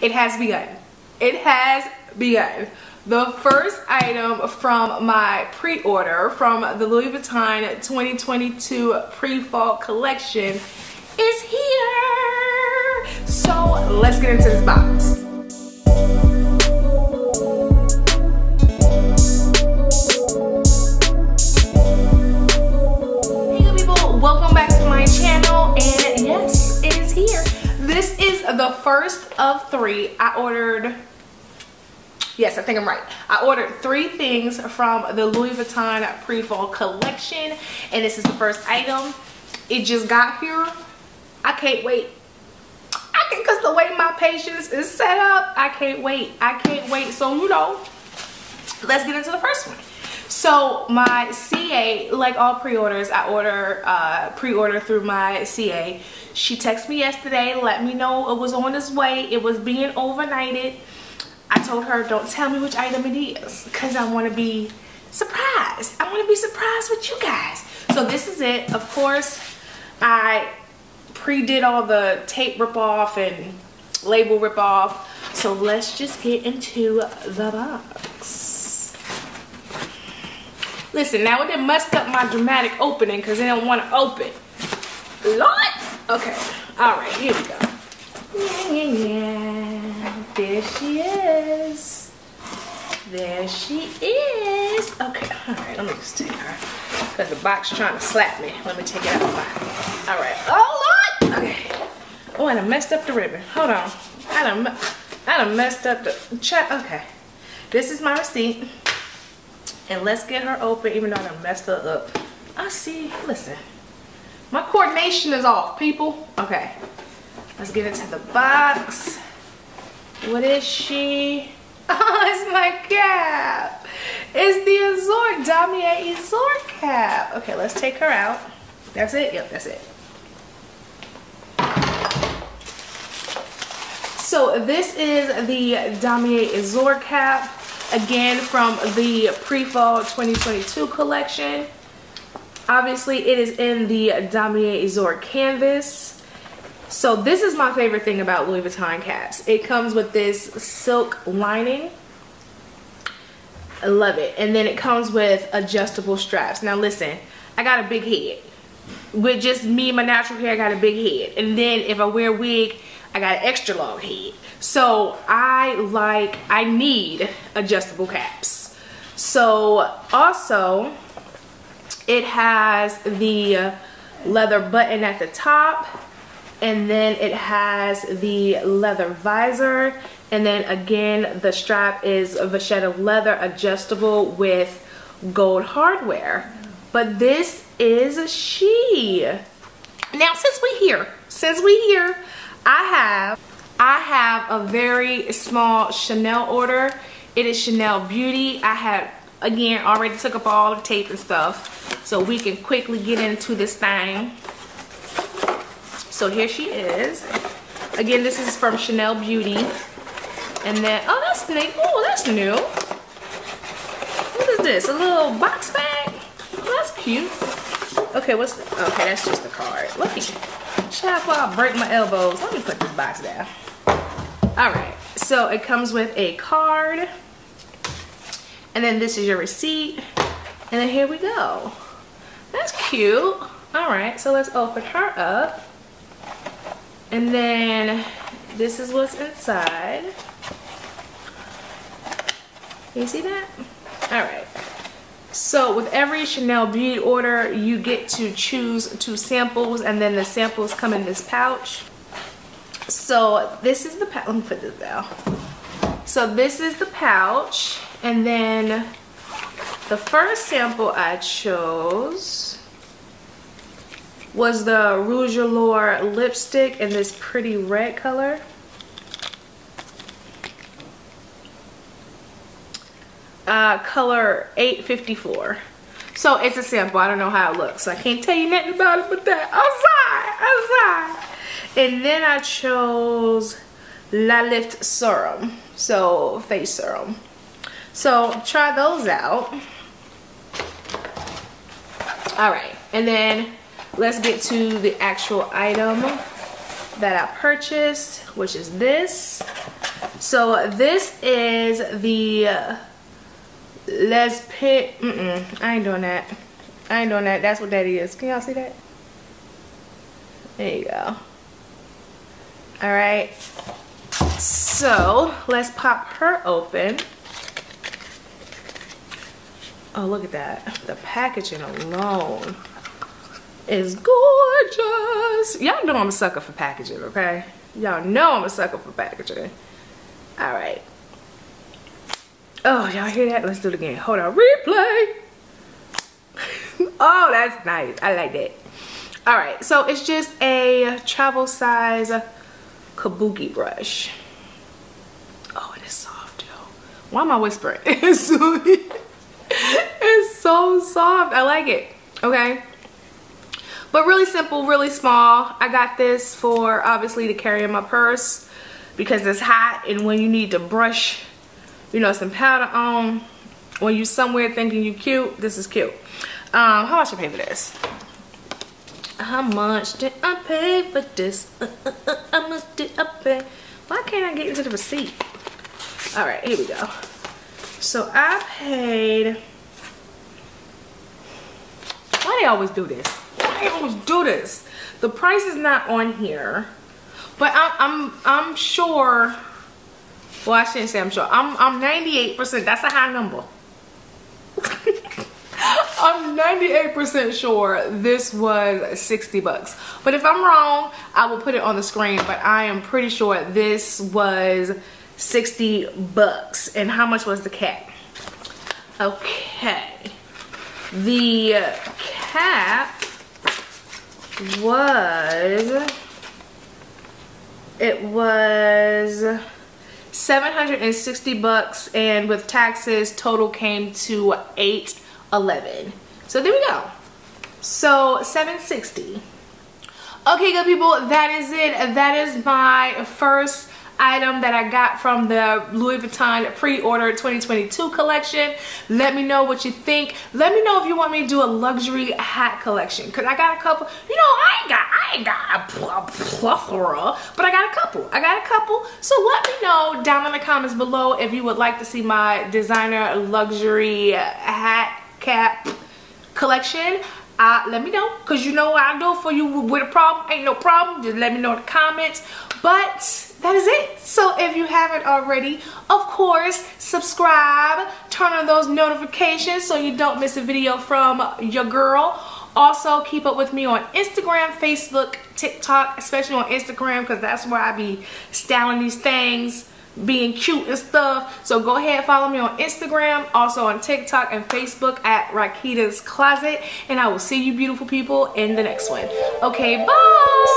It has begun. It has begun. The first item from my pre-order from the Louis Vuitton 2022 Pre-Fall collection is here. So let's get into this box. Hey good people, welcome back to my channel, and yes, it is here. This is the first of 3. I ordered, yes, I think I'm right. I ordered 3 things from the Louis Vuitton Pre-Fall collection, and this is the first item. It just got here. I can't wait. Because the way my patience is set up, I can't wait. I can't wait. So, you know, let's get into the first one. So, my CA, like all pre-orders, I pre-order through my CA. She texted me yesterday, let me know it was on its way. It was being overnighted. I told her, don't tell me which item it is, because I want to be surprised. I want to be surprised with you guys. So this is it. Of course, I pre-did all the tape rip-off and label rip-off. So let's just get into the box. Listen, now it done messed up my dramatic opening because they don't want to open. Lord! Okay, alright, here we go. Yeah. There she is. There she is. Okay, alright, let me just take her. Because the box is trying to slap me. Let me take it out of my. Alright. Oh Lord! Okay. Oh, I done messed up the ribbon. Hold on. I done messed up the check. Okay. This is my receipt. And let's get her open, even though I done messed her up. I see. Listen. My coordination is off, people. Okay. Let's get into the box. What is she? Oh, it's my cap. It's the Azur Damier Azur cap. Okay, let's take her out. That's it? Yep, that's it. So this is the Damier Azur cap. Again, from the Pre-Fall 2022 collection. Obviously, it is in the Damier Azur canvas. So this is my favorite thing about Louis Vuitton caps. It comes with this silk lining. I love it. And then it comes with adjustable straps. Now listen, I got a big head. With just me and my natural hair, I got a big head. And then if I wear a wig, I got an extra long head. So I need adjustable caps. So also, it has the leather button at the top. And then it has the leather visor, and then again the strap is a vachetta leather, adjustable with gold hardware. But this is she. Now since we here, I have a very small Chanel order. It is Chanel Beauty. I had again already took up all the tape and stuff, so we can quickly get into this thing. So here she is. Again, this is from Chanel Beauty. And then, oh, that's new. Oh, that's new. What is this? A little box bag? Oh, that's cute. Okay, okay, that's just a card. Look at you. Child, before I break my elbows. Let me put this box down. All right. So it comes with a card. And then this is your receipt. And then here we go. That's cute. All right. So let's open her up. And then this is what's inside. Can you see that? Alright. So with every Chanel Beauty order, you get to choose 2 samples, and then the samples come in this pouch. So this is the pouch. Let me put this down. So this is the pouch, and then the first sample I chose was the Rouge Allure lipstick in this pretty red color. Color 854. So it's a sample. I don't know how it looks, so I can't tell you nothing about it but that. I'm sorry. And then I chose La Lift Serum. So face serum. So try those out. Alright, and then let's get to the actual item that I purchased, which is this. So this is the Les Pit. I ain't doing that. I ain't doing that. That's what that is. Can y'all see that? There you go. Alright. So let's pop her open. Oh, look at that. The packaging alone is gorgeous. Y'all know I'm a sucker for packaging, okay? Y'all know I'm a sucker for packaging. Alright. Oh, y'all hear that? Let's do it again. Hold on. Replay. Oh, that's nice. I like that. Alright, so it's just a travel size kabuki brush. Oh, it is soft, yo. Why am I whispering? It's so soft. I like it. Okay. But really simple, really small. I got this for obviously to carry in my purse because it's hot, and when you need to brush, you know, some powder on, when you somewhere thinking you cute, this is cute. How much I pay for this? How much did I pay for this? How much did I pay? Why can't I get into the receipt? All right, here we go. So I paid. Why they always do this? Why they always do this? The price is not on here, but I'm sure. Well, I shouldn't say I'm sure. I'm 98%. That's a high number. I'm 98% sure this was 60 bucks. But if I'm wrong, I will put it on the screen. But I am pretty sure this was 60 bucks. And how much was the cap? Okay. The cap was, it was 760 bucks, and with taxes total came to $811. So there we go. So 760. Okay, good people, that is it. That is my first item that I got from the Louis Vuitton pre-order 2022 collection. Let me know what you think. Let me know if you want me to do a luxury hat collection, because I got a couple. You know, I ain't got a plethora, but I got a couple. So let me know down in the comments below if you would like to see my designer luxury hat cap collection. Let me know, because you know what I'll do for you with a problem. Ain't no problem. Just let me know in the comments. But that is it. So if you haven't already, of course, subscribe, turn on those notifications so you don't miss a video from your girl. Also, keep up with me on Instagram, Facebook, TikTok, especially on Instagram, because that's where I be styling these things, being cute and stuff. So go ahead, follow me on Instagram, also on TikTok and Facebook at Rakita's Closet, and I will see you beautiful people in the next one. Okay, bye.